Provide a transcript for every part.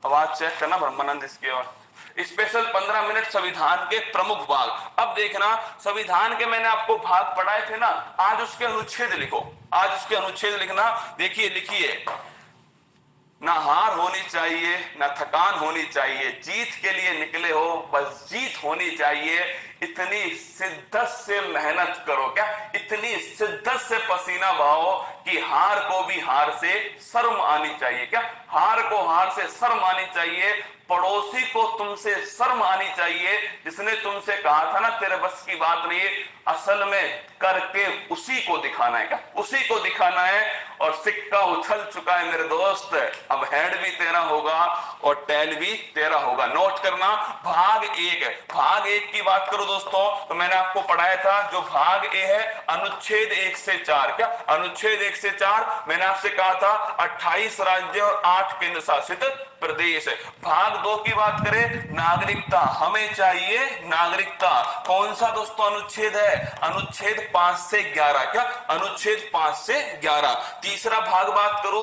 आवाज चेक करना, ब्रह्मानंद इसकी ओर। स्पेशल 15 मिनट संविधान के प्रमुख भाग। अब देखना, संविधान के मैंने आपको भाग पढ़ाए थे ना, आज उसके अनुच्छेद लिखो, आज उसके अनुच्छेद लिखना। देखिए लिखिए, ना हार होनी चाहिए, ना थकान होनी चाहिए, जीत के लिए निकले हो बस जीत होनी चाहिए, इतनी शिद्दत से मेहनत करो, क्या इतनी शिद्दत से पसीना बहाओ कि हार को भी हार से शर्म आनी चाहिए, क्या हार को हार से शर्म आनी चाहिए, पड़ोसी को तुमसे शर्म आनी चाहिए, जिसने तुमसे कहा था ना तेरे बस की बात नहीं है, असल में करके उसी को दिखाना है, क्या उसी को दिखाना है। और सिक्का उछल चुका है मेरे दोस्त, अब हेड भी तेरा होगा और टेल भी तेरा होगा। नोट करना, भाग एक, भाग एक की बात करो दोस्तों, तो मैंने आपको पढ़ाया था जो भाग ए है अनुच्छेद 1 से 4, क्या अनुच्छेद 1 से 4 मैंने आपसे कहा था 28 राज्य और 8 केंद्र शासित प्रदेश। भाग 2 की बात करें, नागरिकता हमें चाहिए, नागरिकता कौन सा दोस्तों अनुच्छेद है, अनुच्छेद 5 से 11, क्या अनुच्छेद 5 से 11। तीसरा भाग बात करूं,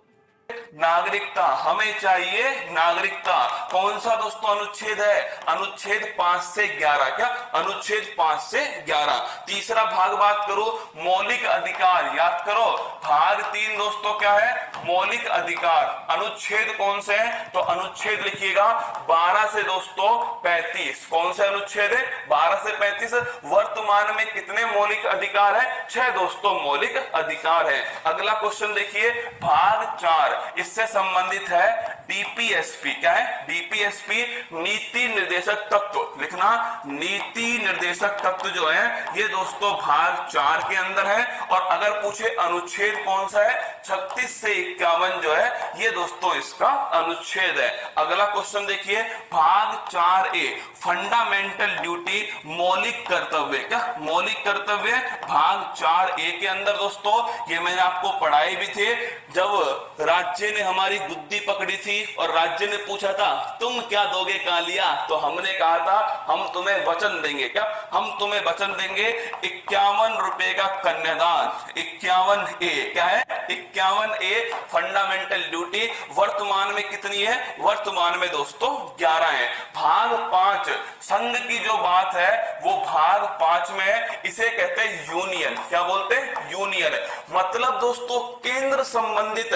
नागरिकता हमें चाहिए, नागरिकता कौन सा दोस्तों अनुच्छेद है, अनुच्छेद 5 से 11, क्या अनुच्छेद 5 से 11। तीसरा भाग बात करो, मौलिक अधिकार, याद करो भाग 3 दोस्तों क्या है, मौलिक अधिकार, अनुच्छेद कौन से है, तो अनुच्छेद लिखिएगा 12 से दोस्तों 35, कौन से अनुच्छेद है 12 से 35। वर्तमान में कितने मौलिक अधिकार है, 6 दोस्तों मौलिक अधिकार है। अगला क्वेश्चन देखिए, भाग 4 इससे संबंधित है डीपीएसपी, क्या है डीपीएसपी, नीति निर्देशक तत्व, लिखना नीति निर्देशक तत्व जो है ये दोस्तों भाग 4 के अंदर है। और अगर पूछे अनुच्छेद कौन सा है, 36 से 51 जो है ये दोस्तों इसका अनुच्छेद है। अगला क्वेश्चन देखिए, भाग 4A फंडामेंटल ड्यूटी, मौलिक कर्तव्य, क्या मौलिक कर्तव्य, भाग 4A के अंदर दोस्तों ये मैंने आपको पढ़ाए भी थे। जब राज्य ने हमारी गुद्दी पकड़ी थी और राज्य ने पूछा था तुम क्या दोगे कालिया, तो हमने कहा था हम तुम्हें वचन देंगे, क्या हम तुम्हें वचन देंगे 51 रुपए का कन्यादान। 51A क्या है, 51A फंडामेंटल ड्यूटी वर्तमान में कितनी है, वर्तमान में दोस्तों 11 है। भाग 5 संघ की जो बात है वो भाग 5 में है, इसे कहते हैं यूनियन, क्या बोलते हैं यूनियन। मतलब दोस्तों केंद्र संबंधित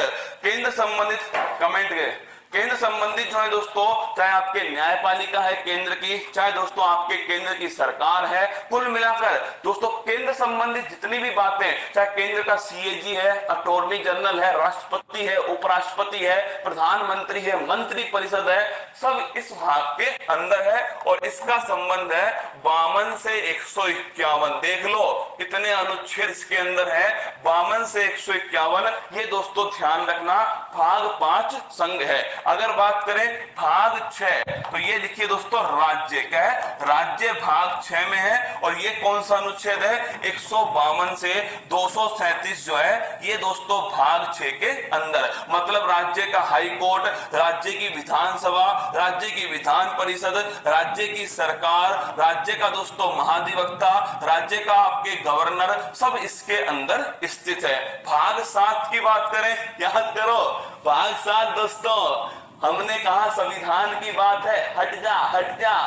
कमेंट के केंद्र संबंधित जो है दोस्तों, चाहे आपके न्यायपालिका है केंद्र की, चाहे दोस्तों आपके केंद्र की सरकार है, कुल मिलाकर दोस्तों केंद्र संबंधित जितनी भी बातें, चाहे केंद्र का सीएजी है, अटॉर्नी जनरल है, राष्ट्रपति है, उपराष्ट्रपति है, प्रधानमंत्री है, मंत्री परिषद है, सब इस भाग के अंदर है। और इसका संबंध है 52 से 151। देख लो कितने अनुच्छेद इसके अंदर है, 52 से 151, ये दोस्तों ध्यान रखना भाग 5 संघ है। अगर बात करें भाग 6, तो ये लिखिए दोस्तों राज्य, क्या है राज्य भाग 6 में है। और ये कौन सा अनुच्छेद है, 152 से 237 जो है ये दोस्तों भाग 6 के अंदर। मतलब राज्य का हाई कोर्ट, राज्य की विधानसभा, राज्य की विधान परिषद, राज्य की सरकार, राज्य का दोस्तों महाधिवक्ता, राज्य का आपके गवर्नर, सब इसके अंदर स्थित है। भाग 7 की बात करें, याद करो भाग 7 दोस्तों हमने कहा संविधान की बात है, हट जा हट जा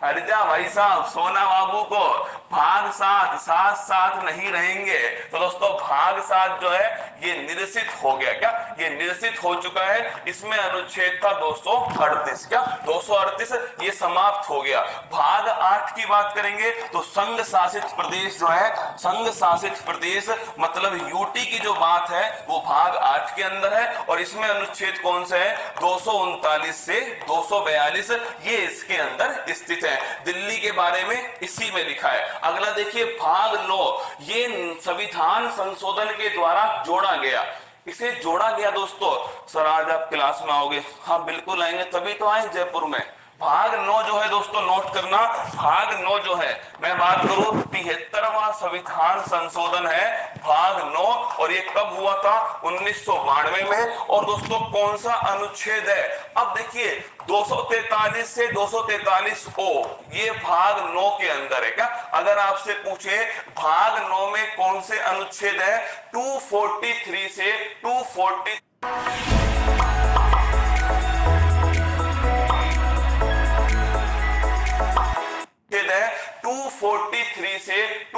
हट जा भाई साहब, सोना बाबू को भाग 7 साथ नहीं रहेंगे। तो दोस्तों भाग 7 जो है ये निरसित हो गया, क्या ये निरसित हो चुका है। इसमें अनुच्छेद था 238, क्या 238, ये समाप्त हो गया। भाग 8 की बात करेंगे तो संघ शासित प्रदेश जो है, संघ शासित प्रदेश मतलब यूटी की जो बात है वो भाग 8 के अंदर है। और इसमें अनुच्छेद कौन से है, 239 से 242 ये इसके अंदर स्थित है। दिल्ली के बारे में इसी में लिखा है। अगला देखिए भाग 9, ये संविधान संशोधन के द्वारा जोड़ा गया, इसे जोड़ा गया दोस्तों। सर आज आप क्लास में आओगे, हाँ बिल्कुल आएंगे, तभी तो आए जयपुर में। भाग 9 जो है दोस्तों नोट करना, भाग 9 जो है मैं बात करूं 73वां संविधान संशोधन है भाग 9। और ये कब हुआ था, 1992 में। और दोस्तों कौन सा अनुच्छेद है, अब देखिए 243 से 243 ओ ये भाग 9 के अंदर है, क्या अगर आपसे पूछे भाग 9 में कौन से अनुच्छेद है, 243 से 240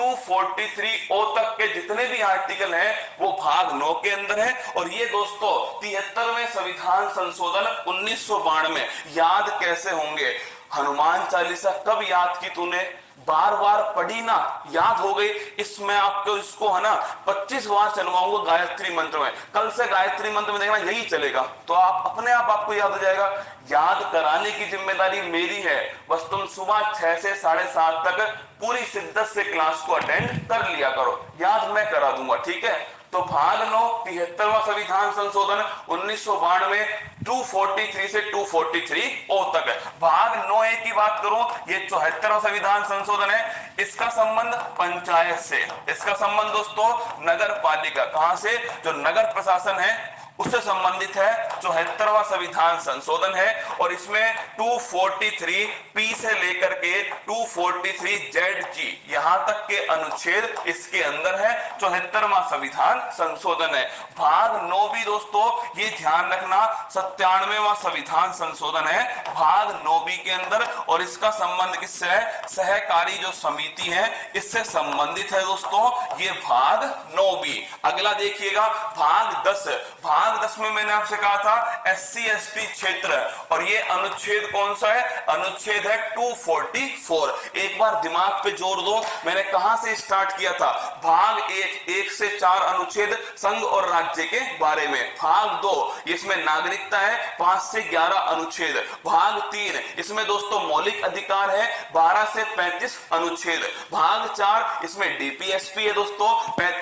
243 ओ तक के जितने भी आर्टिकल हैं वो भाग 9 के अंदर है। और ये दोस्तों 73वें संविधान संशोधन 1992 याद कैसे होंगे? हनुमान चालीसा कब याद की तूने? बार बार पढ़ी ना, याद हो गई। इसमें आपको इसको है ना 25 बार चलवाऊंगा गायत्री मंत्र में। कल से गायत्री मंत्र में देखना यही चलेगा, तो आप अपने आप आपको याद हो जाएगा। याद कराने की जिम्मेदारी मेरी है, बस तुम सुबह 6 से 7:30 तक पूरी शिद्दत से क्लास को अटेंड कर लिया करो, याद मैं करा दूंगा, ठीक है। तो भाग 9 73वां संविधान संशोधन 1992 243 से 243 ओ तक है। भाग 9A की बात करूं, ये 74वां संविधान संशोधन है। इसका संबंध पंचायत से, इसका संबंध दोस्तों नगर पालिका, कहां से? जो नगर प्रशासन है उससे संबंधित है 74वां संविधान संशोधन है। और इसमें 243 पी से लेकर के 243 ZG यहां तक के अनुच्छेद इसके अंदर है। 74वां संविधान संशोधन है। भाग 9 भी दोस्तों ये ध्यान रखना 97वां संविधान संशोधन है भाग 9B के अंदर। और इसका संबंध किससे है? सहकारी जो समिति है इससे संबंधित है दोस्तों, ये भाग 9B। अगला देखिएगा भाग 10। भाग 10 में मैंने आपसे कहा था SC/ST क्षेत्र, और ये अनुच्छेद कौन सा है? अनुच्छेद है 244। एक बार दिमाग पे जोर दो, मैंने कहां से स्टार्ट किया था? भाग 1 से 4 अनुच्छेद संघ और राज्य के बारे में। भाग 2 इसमें नागरिकता है, 5 से 11 अनुच्छेद। भाग 3 इसमें दोस्तों मौलिक अधिकार है, 12 से 35 अनुच्छेद। भाग 4 इसमें DPSP है दोस्तों,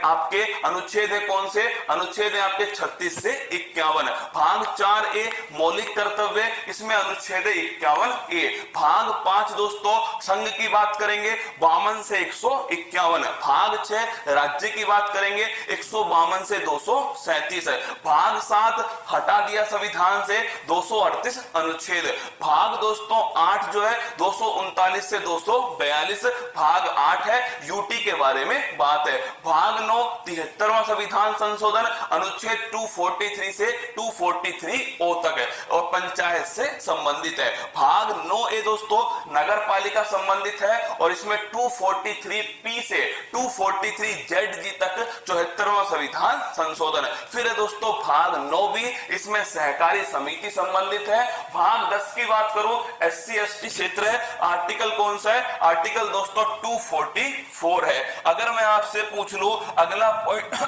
आपके अनुच्छेद है कौन से? अनुच्छेद है आपके 36 से 51। भाग 4A मौलिक कर्तव्य, इसमें अनुच्छेद 51A। भाग 5 दोस्तों संघ की बात करेंगे 52 से 151। भाग 6 राज्य की बात करेंगे 152 से 237। भाग 7 हटा दिया संविधान से 238 अनुच्छेद। भाग दोस्तों 8 जो है 239 से 242। भाग 8 है यूटी के बारे में बात है। भाग 9 73वां संविधान संशोधन अनुच्छेद 243 से 243 तक है और पंचायत से संबंधित है। भाग 9A दोस्तों नगर पालिका संबंधित है और इसमें 243P से 243ZG तक 74वां संविधान संशोधन है। फिर है दोस्तों भाग 9B, इसमें सहकारी समिति संबंधित है। भाग 10 की बात करूं SC/ST क्षेत्र है, आर्टिकल कौन सा है? आर्टिकल दोस्तों 244 है। अगर मैं आपसे पूछ लूं अगला पॉइंट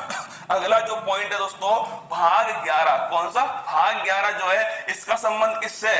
अगला जो पॉइंट है दोस्तों भाग 11, कौन सा? भाग 11 जो है इसका संबंध किससे?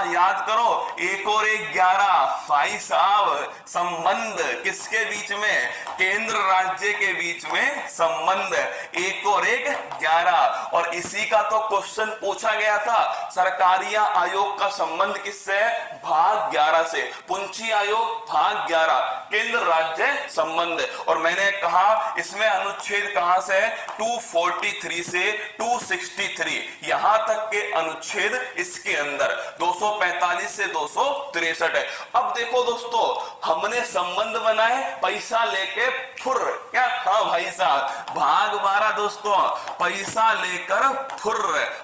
याद करो, 1 और 1 11। भाई साहब संबंध किसके बीच में? केंद्र राज्य के बीच में संबंध, 1 और 1 11। और इसी का तो क्वेश्चन पूछा गया था, सरकारिया आयोग का संबंध किससे है? भाग 11 से। पुंछी आयोग भाग 11, केंद्र राज्य संबंध। और मैंने कहा इसमें अनुच्छेद कहां से है? 243 से 263 यहां तक के अनुच्छेद इसके अंदर 245 से 263 है। अब देखो दोस्तों हमने संबंध बनाए पैसा लेके फुर, क्या? हाँ भाई साहब भाग 12 दोस्तों पैसा लेकर फुर,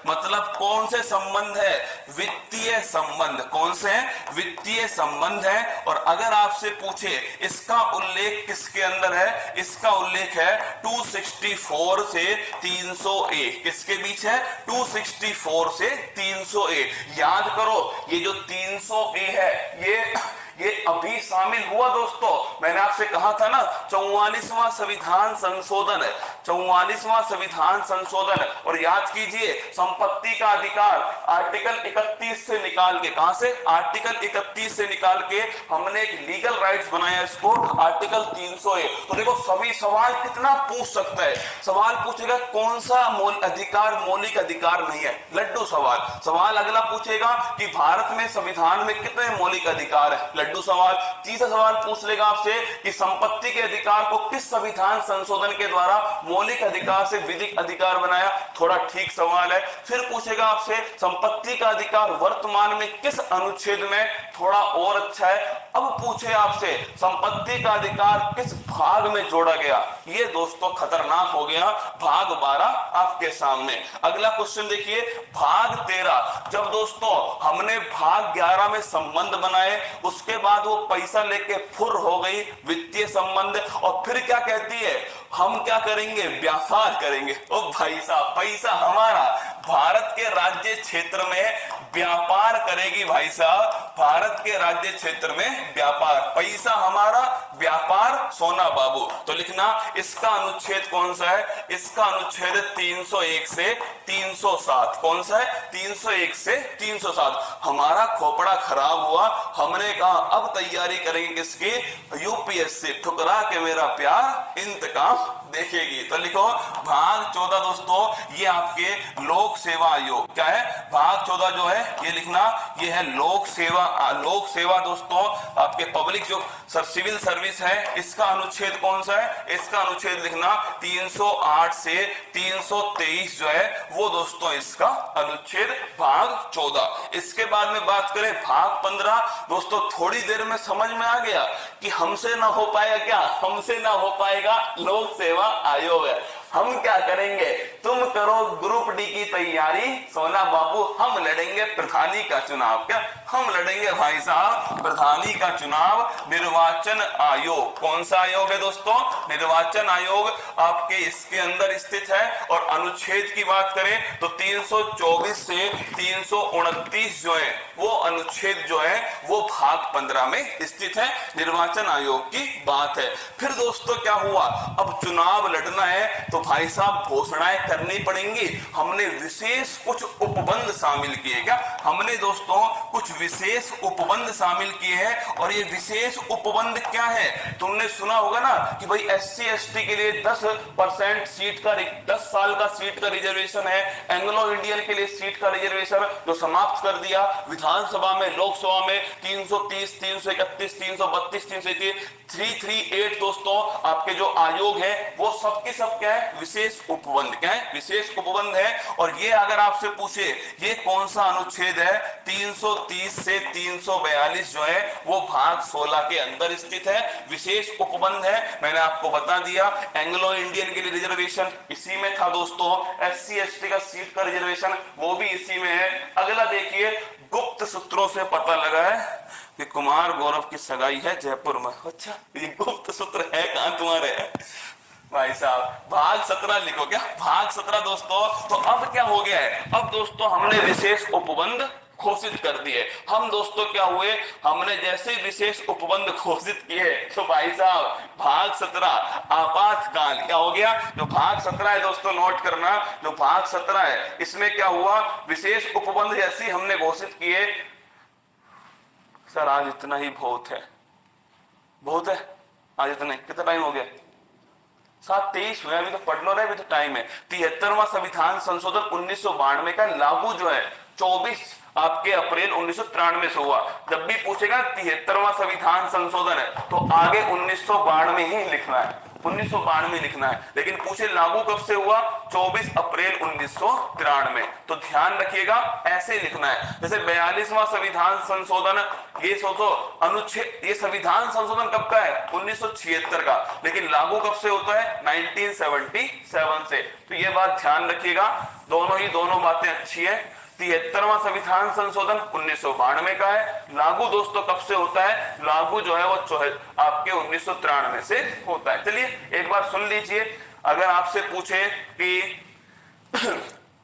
मतलब कौन से संबंध है? वित्तीय संबंध। कौन से है? वित्तीय संबंध है। और अगर आपसे पूछे इसका उल्लेख किसके अंदर है? इसका उल्लेख है 264 से 300A। किसके बीच है? 264 से 300A। याद करो ये जो 300A है ये अभी शामिल हुआ दोस्तों। मैंने आपसे कहा था ना 44वां संविधान संशोधन है, 44वां संविधान संशोधन। और याद कीजिए संपत्ति का अधिकार आर्टिकल 31 से निकाल के, कहां से? आर्टिकल 31 से निकाल के हमने एक लीगल राइट्स बनाया इसको आर्टिकल 300A। तो देखो सभी सवाल कितना पूछ सकता है। सवाल पूछेगा कौन सा अधिकार मौलिक अधिकार नहीं है, लड्डू सवाल। सवाल अगला पूछेगा कि भारत में संविधान में कितने मौलिक अधिकार है, लड्डू सवाल। तीसरा सवाल पूछ लेगा आपसे कि संपत्ति के अधिकार को किस संविधान संशोधन के द्वारा मौलिक अधिकार से विधिक अधिकार बनाया, थोड़ा ठीक सवाल है। फिर पूछेगा आपसे संपत्ति का अधिकार वर्तमान में किस अनुच्छेद में, थोड़ा और अच्छा है। अब पूछे आपसे संपत्ति का अधिकार किस भाग में जोड़ा गया, ये दोस्तों खतरनाक हो गया। भाग 12 आपके सामने। अगला क्वेश्चन देखिए भाग 13। जब दोस्तों हमने भाग 11 में संबंध बनाए उसके उसके बाद वो पैसा लेके फुर हो गई, वित्तीय संबंध, और फिर क्या कहती है, हम क्या करेंगे, व्यापार करेंगे। ओ भाई साहब, पैसा हमारा, भारत के राज्य क्षेत्र में व्यापार करेगी भाई साहब, भारत के राज्य क्षेत्र में व्यापार, पैसा हमारा, व्यापार सोना बाबू। तो लिखना इसका अनुच्छेद कौन सा है, इसका अनुच्छेद 301 से 307। कौन सा है, 301 से 307। हमारा खोपड़ा खराब हुआ, हमने कहा अब तैयारी करेंगे किसकी, यूपीएससी, ठुकरा के मेरा प्यार इंतकाम देखेगी। तो लिखो भाग 14 दोस्तों, ये आपके लोक सेवा आयोग, क्या है, भाग 14 जो है ये लिखना, ये है लोक सेवा। लोक सेवा दोस्तों आपके पब्लिक जो सिविल सर्विस है, इसका अनुच्छेद कौन सा है, इसका अनुच्छेद लिखना 308 से 323 जो है वो दोस्तों इसका अनुच्छेद भाग 14। इसके बाद में बात करें भाग 15 दोस्तों, थोड़ी देर में समझ में आ गया कि हमसे ना हो पाएगा, क्या हमसे ना हो पाएगा, लोक सेवा आयोग है। हम क्या करेंगे, तुम करो ग्रुप डी की तैयारी सोना बाबू, हम लड़ेंगे प्रधानी का चुनाव, क्या हम लड़ेंगे भाई साहब प्रधानी का चुनाव। निर्वाचन आयोग, कौन सा आयोग है दोस्तों, निर्वाचन आयोग आपके इसके अंदर स्थित है। और अनुच्छेद की बात करें तो 324 से 329 जो है वो अनुच्छेद जो है वो भाग 15 में स्थित है, निर्वाचन आयोग की बात है। फिर दोस्तों क्या हुआ, अब चुनाव लड़ना है तो भाई साहब घोषणाएं करनी पड़ेंगी। हमने विशेष कुछ उपबंध शामिल किए, क्या हमने दोस्तों कुछ विशेष उपबंध शामिल किए हैं। और ये विशेष उपबंध क्या है, तुमने सुना होगा ना कि भाई एससी एसटी के लिए 10% सीट का 10 साल का सीट का रिजर्वेशन है, एंग्लो इंडियन के लिए सीट का रिजर्वेशन जो समाप्त कर दिया। विधानसभा में, लोकसभा में 330, 331, 332, 338 दोस्तों आपके जो आयोग है वो सबके सब क्या है, विशेष उपबंध, क्या है, विशेष उपबंध है। और ये अगर आपसे पूछे ये कौन सा अनुच्छेद है, 330 से 342 जो है वो भाग 16 के अंदर स्थित है, विशेष उपबंध है। मैंने आपको बता दिया एंग्लो इंडियन के लिए रिजर्वेशन इसी में था दोस्तों, एससी एसटी का सीट का रिजर्वेशन वो भी इसी में है। अगला देखिए, गुप्त सूत्रों से पता लगा है कि कुमार गौरव की सगाई है जयपुर में। अच्छा, ये गुप्त सूत्र है कहां तुम्हारे भाई साहब, भाग 17 लिखो, क्या भाग 17 दोस्तों। तो अब क्या हो गया है, अब दोस्तों हमने विशेष उपबंध घोषित कर दिए। हम दोस्तों क्या हुए, हमने जैसे विशेष उपबंध घोषित किए तो भाई साहब भाग 17 आपातकाल क्या हो गया, जो भाग 17 है दोस्तों नोट करना, जो भाग 17 है इसमें क्या हुआ, विशेष उपबंध जैसे हमने घोषित किए। सर आज इतना ही बहुत है, बहुत है आज इतना, कितना टाइम हो गया, 7:23 हुआ, अभी तो पढ़ लो रहे, अभी तो टाइम है। 73वां संविधान संशोधन 1992 का लागू जो है 24 आपके अप्रैल 1993 से हुआ। जब भी पूछेगा 73वां संविधान संशोधन है तो आगे 1992 ही लिखना है, 1992 लिखना है। लेकिन पूछे लागू कब से हुआ, 24 अप्रैल 1993। तो ध्यान रखिएगा ऐसे लिखना है। जैसे 42वां संविधान संशोधन, ये सोचो अनुच्छेद, ये संविधान संशोधन कब का है, 1976 का, लेकिन लागू कब से होता है, 1977 से। तो ये बात ध्यान रखिएगा, दोनों बातें अच्छी है। 73वां संविधान संशोधन 1992 का है, लागू दोस्तों कब से होता है, लागू जो है वो आपके 1993 से होता है। चलिए एक बार सुन लीजिए, अगर आपसे पूछे कि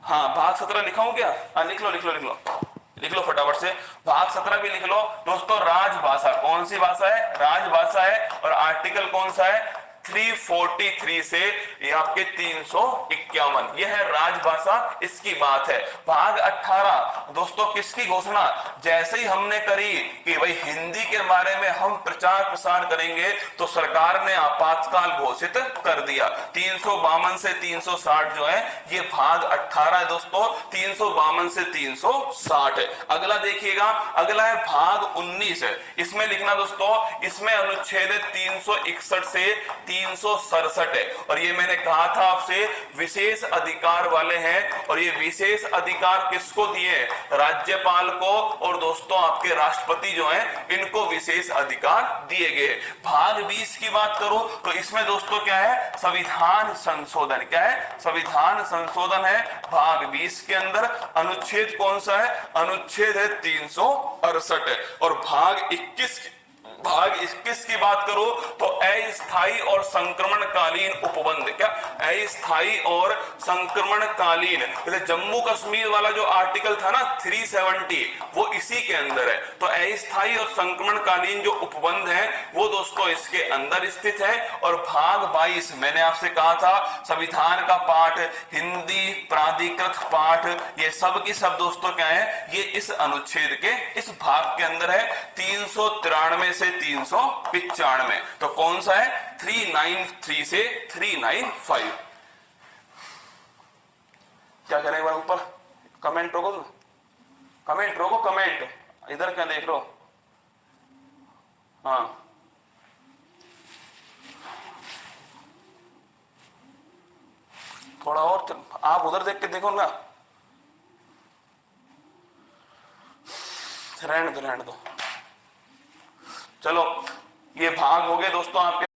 हाँ भाग 17 लिखाऊं क्या, हाँ लिख लो लिख लो फटाफट से, भाग 17 भी लिख लो दोस्तों। राजभाषा, कौन सी भाषा है, राजभाषा है। और आर्टिकल कौन सा है, 343 से ये आपके 351, यह है राजभाषा, इसकी बात है। भाग 18 दोस्तों किसकी घोषणा, जैसे ही हमने करी कि भाई हिंदी के बारे में हम प्रचार प्रसार करेंगे तो सरकार ने आपातकाल घोषित कर दिया। 352 से 360 जो है ये भाग 18 है दोस्तों, 352 से 360 है। अगला देखिएगा, अगला है भाग 19 है, इसमें लिखना दोस्तों, इसमें अनुच्छेद 361 से 367 है। और ये मैंने कहा था आपसे विशेष अधिकार वाले हैं, और ये विशेष अधिकार किसको दिए, राज्यपाल को, और दोस्तों आपके राष्ट्रपति जो हैं इनको विशेष अधिकार दिए गए। भाग 20 की बात करूं तो इसमें दोस्तों क्या है, संविधान संशोधन, क्या है, संविधान संशोधन है भाग 20 के अंदर। अनुच्छेद कौन सा है, अनुच्छेद है 368 है। और भाग 21 भाग 21 की बात करो तो अस्थायी और संक्रमणकालीन उपबंध, क्या अस्थायी और संक्रमणकालीन, जैसे जम्मू कश्मीर वाला जो आर्टिकल था ना 370, वो इसी के अंदर है। तो अस्थायी और संक्रमणकालीन जो उपबंध है वो दोस्तों इसके अंदर स्थित है। और भाग 22 मैंने आपसे कहा था संविधान का पाठ, हिंदी प्राधिकृत पाठ, ये सब की सब दोस्तों क्या है, ये इस अनुच्छेद के इस भाग के अंदर है, 393 से 395। तो कौन सा है, 393 से 395। क्या करें, एक बार ऊपर कमेंट रोको, कमेंट रोको, कमेंट इधर क्या देख लो। हाँ थोड़ा और आप उधर देख के देखो ना, रहने दो रहने दो। चलो ये भाग हो गए दोस्तों आपके